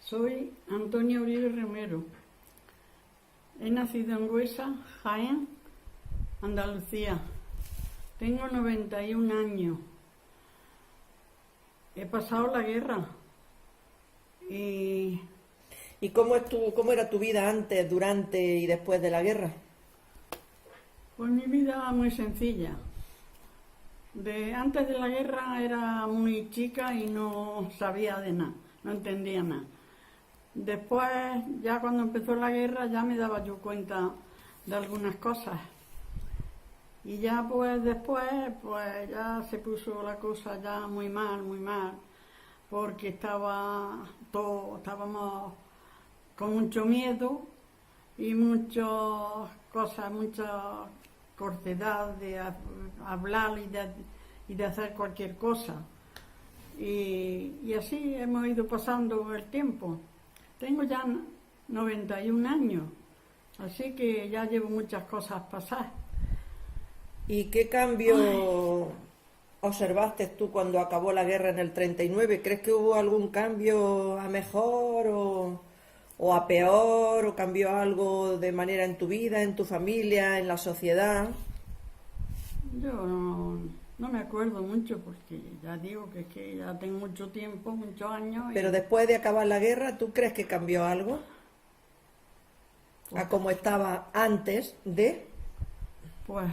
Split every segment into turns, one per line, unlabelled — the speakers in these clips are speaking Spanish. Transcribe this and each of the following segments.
Soy Antonia Uribe Romero. He nacido en Huesa, Jaén, Andalucía. Tengo 91 años. He pasado la guerra.
¿Y cómo era tu vida antes, durante y después de la guerra?
Pues mi vida muy sencilla. Antes de la guerra era muy chica y no sabía de nada, no entendía nada. Después, ya cuando empezó la guerra, ya me daba yo cuenta de algunas cosas. Y ya pues después, pues ya se puso la cosa ya muy mal, porque estábamos con mucho miedo y muchas cosas, mucha cortedad de hablar y de hacer cualquier cosa. Y así hemos ido pasando el tiempo. Tengo ya 91 años, así que ya llevo muchas cosas pasadas.
¿Y qué cambio observaste tú cuando acabó la guerra en el 39? ¿Crees que hubo algún cambio a mejor o a peor? ¿O cambió algo de manera en tu vida, en tu familia, en la sociedad?
Yo no me acuerdo mucho porque ya digo que ya tengo mucho tiempo, muchos años.
Pero después de acabar la guerra, ¿tú crees que cambió algo? ¿A cómo estaba antes de...?
Pues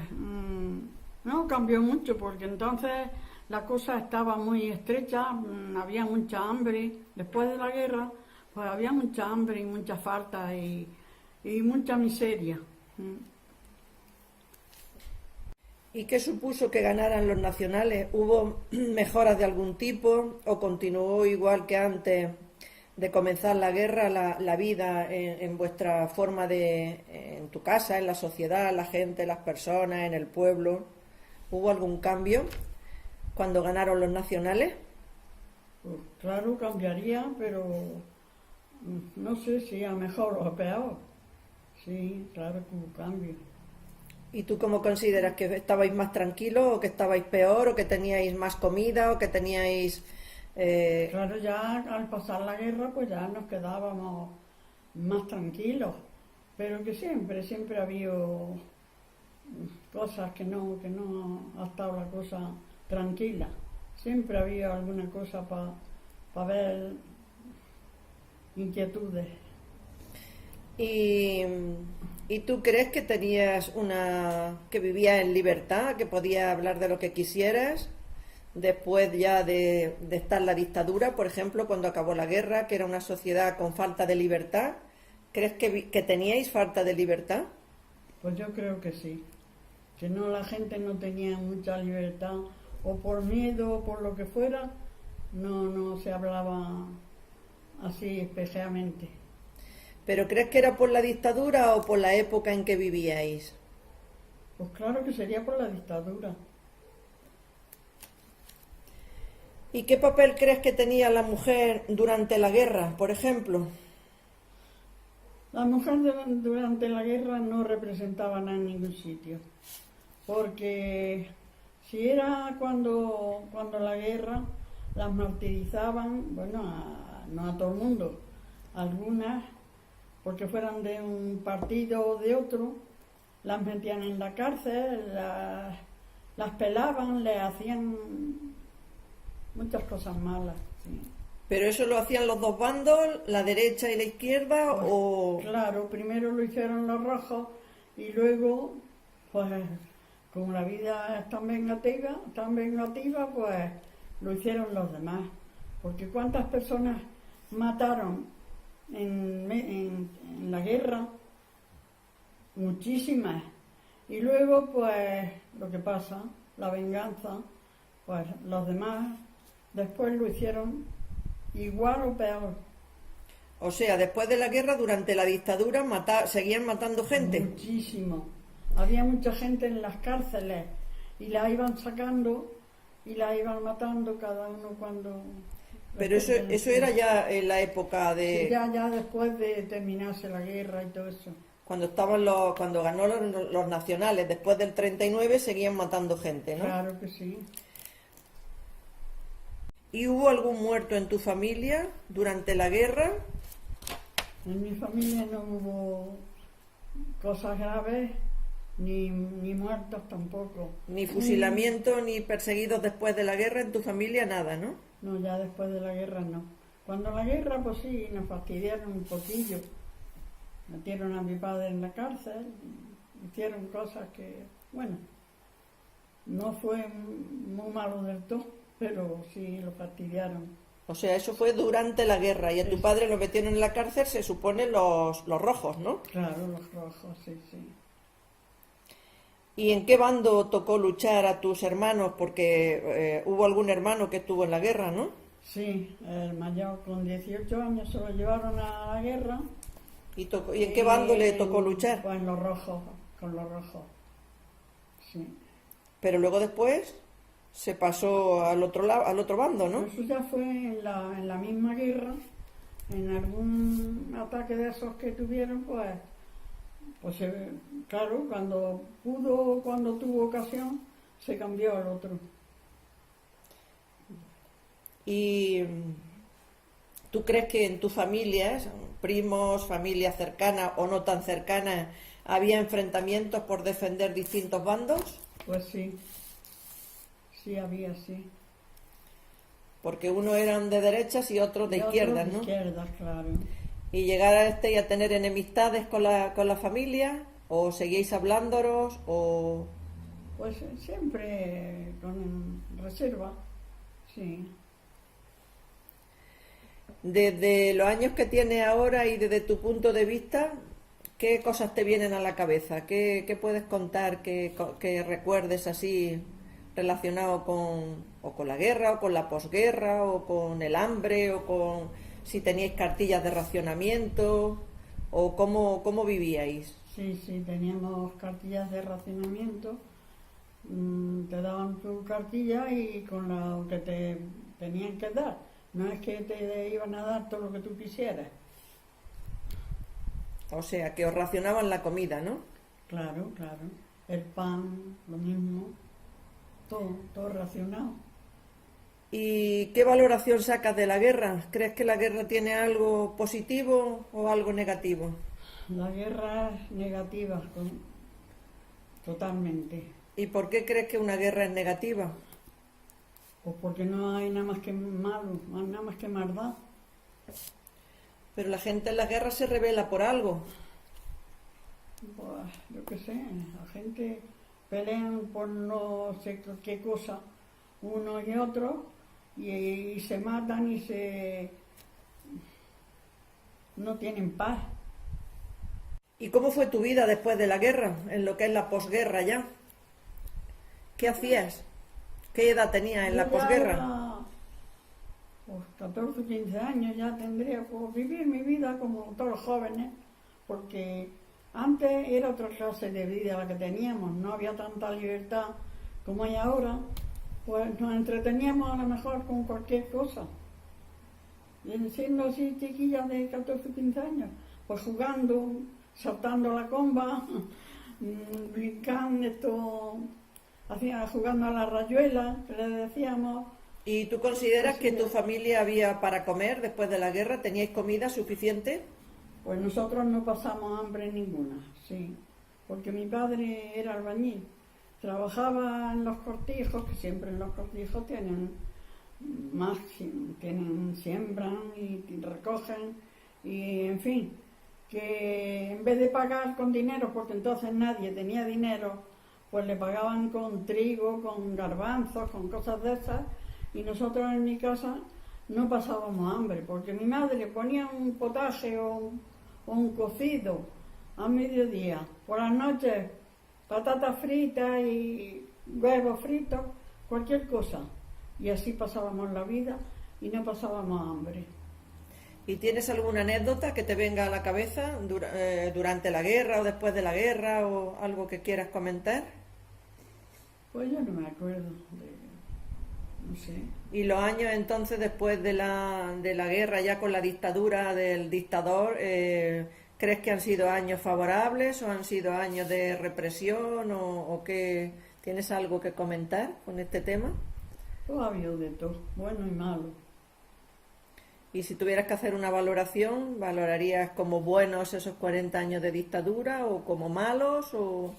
no cambió mucho porque entonces la cosa estaba muy estrecha, había mucha hambre. Después de la guerra, pues había mucha hambre y mucha falta y mucha miseria.
¿Y qué supuso que ganaran los nacionales? ¿Hubo mejoras de algún tipo o continuó igual que antes de comenzar la guerra la vida en vuestra forma en tu casa, en la sociedad, la gente, las personas, en el pueblo? ¿Hubo algún cambio cuando ganaron los nacionales?
Pues claro, cambiaría, pero no sé si a mejor o a peor. Sí, claro que hubo cambio.
¿Y tú cómo consideras que estabais más tranquilos o que estabais peor o que teníais más comida o que teníais...?
Claro, ya al pasar la guerra pues ya nos quedábamos más tranquilos, pero que siempre ha habido cosas que no ha estado la cosa tranquila. Siempre ha habido alguna cosa para ver inquietudes.
¿Y tú crees que que vivías en libertad, que podías hablar de lo que quisieras? Después ya de estar la dictadura, por ejemplo, cuando acabó la guerra, que era una sociedad con falta de libertad, ¿crees que teníais falta de libertad?
Pues yo creo que sí, que la gente no tenía mucha libertad, o por miedo o por lo que fuera, no se hablaba así especialmente.
¿Pero crees que era por la dictadura o por la época en que vivíais?
Pues claro que sería por la dictadura.
¿Y qué papel crees que tenía la mujer durante la guerra, por ejemplo?
La mujer durante la guerra no representaba nada en ningún sitio, porque si era cuando la guerra las martirizaban, bueno, no a todo el mundo, algunas, porque fueran de un partido o de otro, las metían en la cárcel, las pelaban, le hacían muchas cosas malas. Sí.
¿Pero eso lo hacían los dos bandos, la derecha y la izquierda,
pues,
o...?
Claro, primero lo hicieron los rojos y luego, pues, como la vida es tan vengativa, pues lo hicieron los demás. Porque ¿cuántas personas mataron en la guerra? Muchísimas. Y luego, pues, lo que pasa, la venganza, pues los demás después lo hicieron igual o peor.
O sea, después de la guerra, durante la dictadura, seguían matando gente.
Muchísimo. Había mucha gente en las cárceles y la iban sacando y la iban matando cada uno cuando...
Pero eso era ya en la época de...
Sí, ya después de terminarse la guerra y todo eso.
Cuando ganó los nacionales, después del 39, seguían matando gente, ¿no?
Claro que sí.
¿Y hubo algún muerto en tu familia durante la guerra?
En mi familia no hubo cosas graves, ni muertos tampoco.
Ni fusilamiento, ni perseguidos después de la guerra, en tu familia nada, ¿no?
No, ya después de la guerra no. Cuando la guerra, pues sí, nos fastidiaron un poquillo. Metieron a mi padre en la cárcel, hicieron cosas que, bueno, no fue muy malo del todo, pero sí lo fastidiaron.
O sea, eso fue durante la guerra y a tu padre lo metieron en la cárcel, se supone los rojos, ¿no?
Claro, los rojos, sí, sí.
¿Y en qué bando tocó luchar a tus hermanos? Porque hubo algún hermano que estuvo en la guerra, ¿no?
Sí, el mayor con 18 años se lo llevaron a la guerra.
¿Y en qué bando le tocó luchar?
Pues en los rojos, con los rojos, sí.
Pero luego después se pasó al otro lado, al otro bando, ¿no?
Eso ya fue en la misma guerra, en algún ataque de esos que tuvieron, pues claro, cuando tuvo ocasión, se cambió al otro.
¿Y tú crees que en tus familias, primos, familias cercanas o no tan cercanas, había enfrentamientos por defender distintos bandos?
Pues sí, sí había, sí.
Porque unos eran de derechas y otros de izquierdas, ¿no?
De izquierdas, claro.
¿Y llegar a y a tener enemistades con la familia? ¿O seguíais hablándolos? ¿O...?
Pues siempre con reserva, sí.
Desde los años que tienes ahora y desde tu punto de vista, ¿qué cosas te vienen a la cabeza? ¿Qué puedes contar que recuerdes así relacionado o con la guerra, o con la posguerra, o con el hambre, o con si teníais cartillas de racionamiento, o cómo vivíais?
Sí, sí, teníamos cartillas de racionamiento. Te daban tu cartilla y con lo que te tenían que dar. No es que te iban a dar todo lo que tú quisieras.
O sea, que os racionaban la comida, ¿no?
Claro, claro. El pan, lo mismo. Todo racionado.
¿Y qué valoración sacas de la guerra? ¿Crees que la guerra tiene algo positivo o algo negativo?
La guerra es negativa, totalmente.
¿Y por qué crees que una guerra es negativa?
Pues porque no hay nada más que malo, nada más que maldad.
Pero la gente en la guerra se rebela por algo.
Pues yo qué sé, la gente pelean por no sé qué cosa, uno y otro, y se matan no tienen paz.
¿Y cómo fue tu vida después de la guerra, en lo que es la posguerra ya? ¿Qué hacías? ¿Qué edad tenías en la posguerra?
Pues 14, 15 años ya tendría, pues vivir mi vida como todos los jóvenes, porque antes era otra clase de vida la que teníamos, no había tanta libertad como hay ahora, pues nos entreteníamos a lo mejor con cualquier cosa. Y siendo así chiquillas de 14, 15 años, pues jugando, saltando la comba, brincando, jugando a la rayuela, que le decíamos.
¿Y tú consideras que tu familia había para comer después de la guerra? ¿Teníais comida suficiente?
Pues nosotros no pasamos hambre ninguna, sí, porque mi padre era albañil, trabajaba en los cortijos, que siempre en los cortijos siembran y recogen, y en fin, que en vez de pagar con dinero, porque entonces nadie tenía dinero, pues le pagaban con trigo, con garbanzos, con cosas de esas, y nosotros en mi casa no pasábamos hambre, porque mi madre ponía un potaje o un cocido a mediodía, por las noches patatas fritas y huevos fritos, cualquier cosa, y así pasábamos la vida y no pasábamos hambre.
¿Y tienes alguna anécdota que te venga a la cabeza durante la guerra o después de la guerra o algo que quieras comentar?
Pues yo no me acuerdo, no sé.
¿Y los años entonces después de la guerra, ya con la dictadura del dictador, crees que han sido años favorables o han sido años de represión o qué? ¿Tienes algo que comentar con este tema?
Pues ha habido de todo, bueno y malo.
Y si tuvieras que hacer una valoración, ¿valorarías como buenos esos 40 años de dictadura o como malos o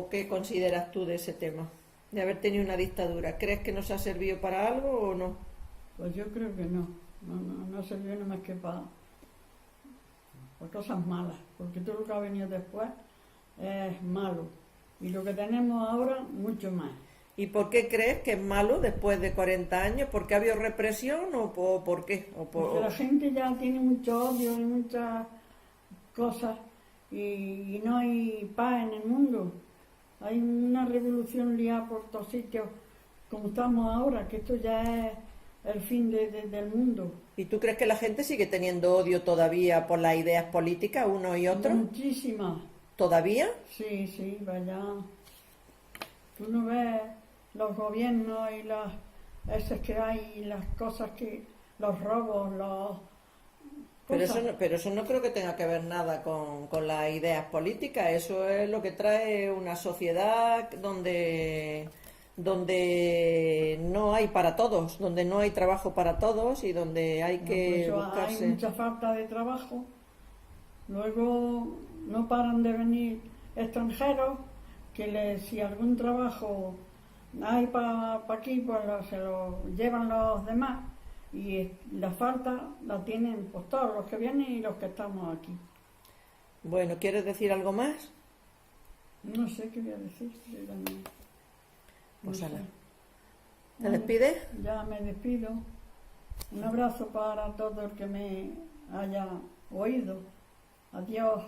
qué consideras tú de ese tema? De haber tenido una dictadura. ¿Crees que nos ha servido para algo o no?
Pues yo creo que no. No sirvió nada más que para cosas malas, porque todo lo que ha venido después es malo. Y lo que tenemos ahora, mucho más.
¿Y por qué crees que es malo después de 40 años? ¿Porque ha habido represión o por qué?
Porque la gente ya tiene mucho odio y muchas cosas y no hay paz en el mundo. Hay una revolución liada por todos sitios, como estamos ahora, que esto ya es el fin del mundo.
¿Y tú crees que la gente sigue teniendo odio todavía por las ideas políticas, uno y otro?
Muchísimas.
¿Todavía?
Sí, vaya. Tú no ves los gobiernos y las esas que hay y las cosas que, los robos,
Pero eso no creo que tenga que ver nada con las ideas políticas. Eso es lo que trae una sociedad donde no hay para todos, donde no hay trabajo para todos y donde hay que buscarse.
Hay mucha falta de trabajo. Luego no paran de venir extranjeros que si algún trabajo hay para aquí, pues se lo llevan los demás. Y la falta la tienen pues todos los que vienen y los que estamos aquí.
Bueno, ¿quieres decir algo más?
No sé qué voy a decir.
Pues
No
ala.
sé.
¿Te despides?
Ya me despido. Un abrazo para todo el que me haya oído. Adiós.